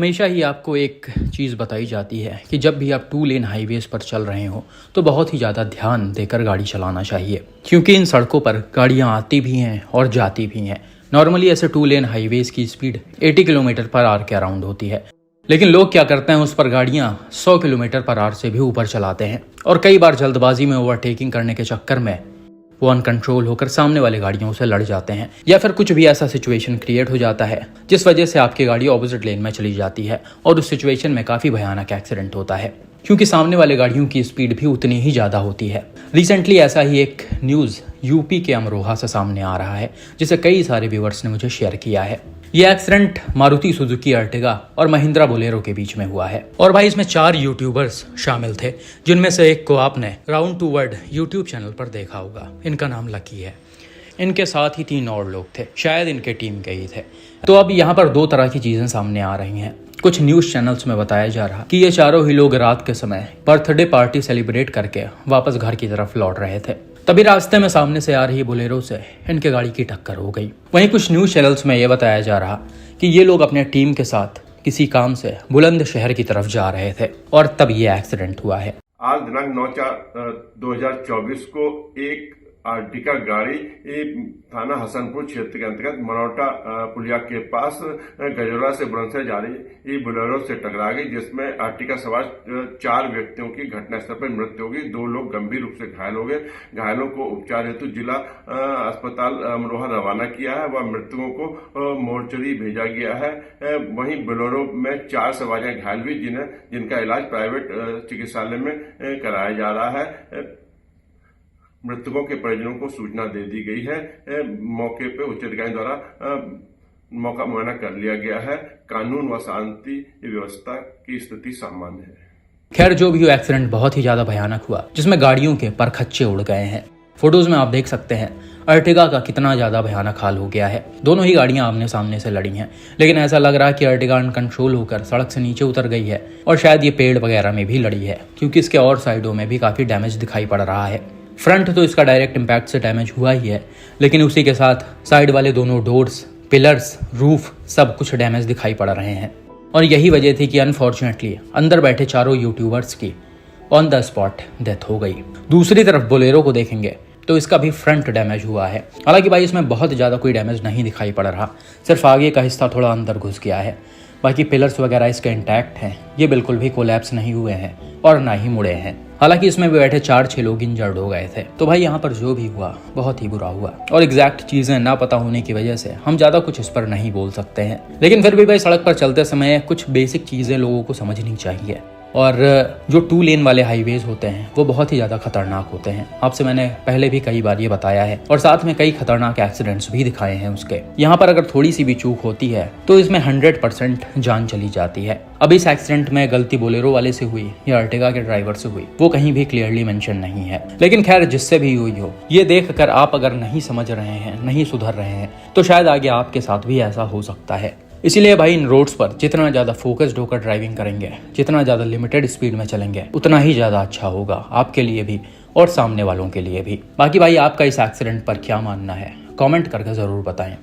हमेशा ही आपको एक चीज़ बताई जाती है कि जब भी आप 2 लेन हाईवेज़ पर चल रहे हो तो बहुत ही ज़्यादा ध्यान देकर गाड़ी चलाना चाहिए, क्योंकि इन सड़कों पर गाड़ियाँ आती भी हैं और जाती भी हैं। नॉर्मली ऐसे 2 लेन हाईवेज़ की स्पीड 80 किलोमीटर पर आवर के अराउंड होती है, लेकिन लोग क्या करते हैं, उस पर गाड़ियाँ 100 किलोमीटर पर आवर से भी ऊपर चलाते हैं और कई बार जल्दबाजी में ओवरटेकिंग करने के चक्कर में वो अनकंट्रोल होकर सामने वाली गाड़ियों से लड़ जाते हैं, या फिर कुछ भी ऐसा सिचुएशन क्रिएट हो जाता है जिस वजह से आपकी गाड़ी ऑपोजिट लेन में चली जाती है और उस सिचुएशन में काफ़ी भयानक एक्सीडेंट होता है, क्योंकि सामने वाले गाड़ियों की स्पीड भी उतनी ही ज़्यादा होती है। रिसेंटली ऐसा ही एक न्यूज़ यूपी के अमरोहा से सामने आ रहा है, जिसे कई सारे व्यूअर्स ने मुझे शेयर किया है। ये एक्सीडेंट मारुति सुजुकी अर्टिगा और महिंद्रा बोलेरो के बीच में हुआ है और भाई इसमें 4 यूट्यूबर्स शामिल थे, जिनमें से एक को आपने round to world YouTube channel पर देखा होगा। इनका नाम लकी है। इनके साथ ही 3 और लोग थे, शायद इनके टीम के ही थे। तो अब यहाँ पर 2 तरह की चीज़ें सामने आ रही हैं। कुछ न्यूज़ चैनल्स में बताया जा रहा कि ये चारों ही लोग रात के समय बर्थडे पार्टी सेलिब्रेट करके वापस घर की तरफ लौट रहे थे, तभी रास्ते में सामने से आ रही बोलेरो से इनके गाड़ी की टक्कर हो गई। वहीं कुछ न्यूज़ चैनल्स में ये बताया जा रहा कि ये लोग अपने टीम के साथ किसी काम से बुलंदशहर की तरफ जा रहे थे और तब ये एक्सीडेंट हुआ है। आज दिनांक 9/4/2024 को एक आर्टिका गाड़ी थाना हसनपुर क्षेत्र के अंतर्गत मनौटा पुलिया के पास गजोरा से बुलंदशहर जा रही बोलेरो से टकरा गई, जिसमें आर्टिका सवार 4 व्यक्तियों की घटनास्थल पर मृत्यु हो गई। 2 लोग गंभीर रूप से घायल हो गए। घायलों को उपचार हेतु जिला अस्पताल अमरोहा रवाना किया है व मृतकों को मोर्चरी भेजा गया है। वहीं बोलेरो में 4 सवारियां घायल हुई, जिनका इलाज प्राइवेट चिकित्सालय में कराया जा रहा है। मृतकों के परिजनों को सूचना दे दी गई है। मौके पर उच्च अधिकारी द्वारा मौका मुआयना कर लिया गया है। कानून व शांति व्यवस्था की स्थिति सामान्य है। खैर, जो भी एक्सीडेंट बहुत ही ज्यादा भयानक हुआ, जिसमें गाड़ियों के परखच्चे उड़ गए हैं। फोटोज में आप देख सकते हैं अर्टिगा का कितना ज्यादा भयानक हाल हो गया है। दोनों ही गाड़ियां आमने सामने से लड़ी हैं, लेकिन ऐसा लग रहा है कि अर्टिगा अनकंट्रोल होकर सड़क से नीचे उतर गई है और शायद ये पेड़ वगैरह में भी लड़ी है, क्योंकि इसके और साइडों में भी काफी डैमेज दिखाई पड़ रहा है। फ्रंट तो इसका डायरेक्ट इम्पैक्ट से डैमेज हुआ ही है, लेकिन उसी के साथ साइड वाले दोनों डोर्स, पिलर्स, रूफ सब कुछ डैमेज दिखाई पड़ रहे हैं। और यही वजह थी कि अनफॉर्चुनेटली अंदर बैठे चारों यूट्यूबर्स की ऑन द स्पॉट डेथ हो गई। दूसरी तरफ बोलेरो को देखेंगे तो इसका भी फ्रंट डैमेज हुआ है। हालांकि भाई इसमें बहुत ज़्यादा कोई डैमेज नहीं दिखाई पड़ रहा, सिर्फ आगे का हिस्सा थोड़ा अंदर घुस गया है। बाकी पिलर्स वगैरह इसके इंटैक्ट हैं, ये बिल्कुल भी कोलैप्स नहीं हुए हैं और ना ही मुड़े हैं। हालांकि इसमें भी बैठे 4-6 लोग इंजर्ड हो गए थे। तो भाई यहाँ पर जो भी हुआ बहुत ही बुरा हुआ और एग्जैक्ट चीजें ना पता होने की वजह से हम ज्यादा कुछ इस पर नहीं बोल सकते हैं, लेकिन फिर भी भाई सड़क पर चलते समय कुछ बेसिक चीजें लोगों को समझनी चाहिए। और जो 2 लेन वाले हाईवेज होते हैं वो बहुत ही ज़्यादा खतरनाक होते हैं। आपसे मैंने पहले भी कई बार ये बताया है और साथ में कई खतरनाक एक्सीडेंट्स भी दिखाए हैं उसके। यहाँ पर अगर थोड़ी सी भी चूक होती है तो इसमें 100% जान चली जाती है। अब इस एक्सीडेंट में गलती बोलेरो वाले से हुई या अर्टिगा के ड्राइवर से हुई वो कहीं भी क्लियरली मेंशन नहीं है, लेकिन खैर जिससे भी हुई हो, ये देख कर आप अगर नहीं समझ रहे हैं, नहीं सुधर रहे हैं, तो शायद आगे आपके साथ भी ऐसा हो सकता है। इसीलिए भाई इन रोड्स पर जितना ज़्यादा फोकस्ड होकर ड्राइविंग करेंगे, जितना ज़्यादा लिमिटेड स्पीड में चलेंगे, उतना ही ज़्यादा अच्छा होगा आपके लिए भी और सामने वालों के लिए भी। बाकी भाई आपका इस एक्सीडेंट पर क्या मानना है, कमेंट करके ज़रूर बताएं।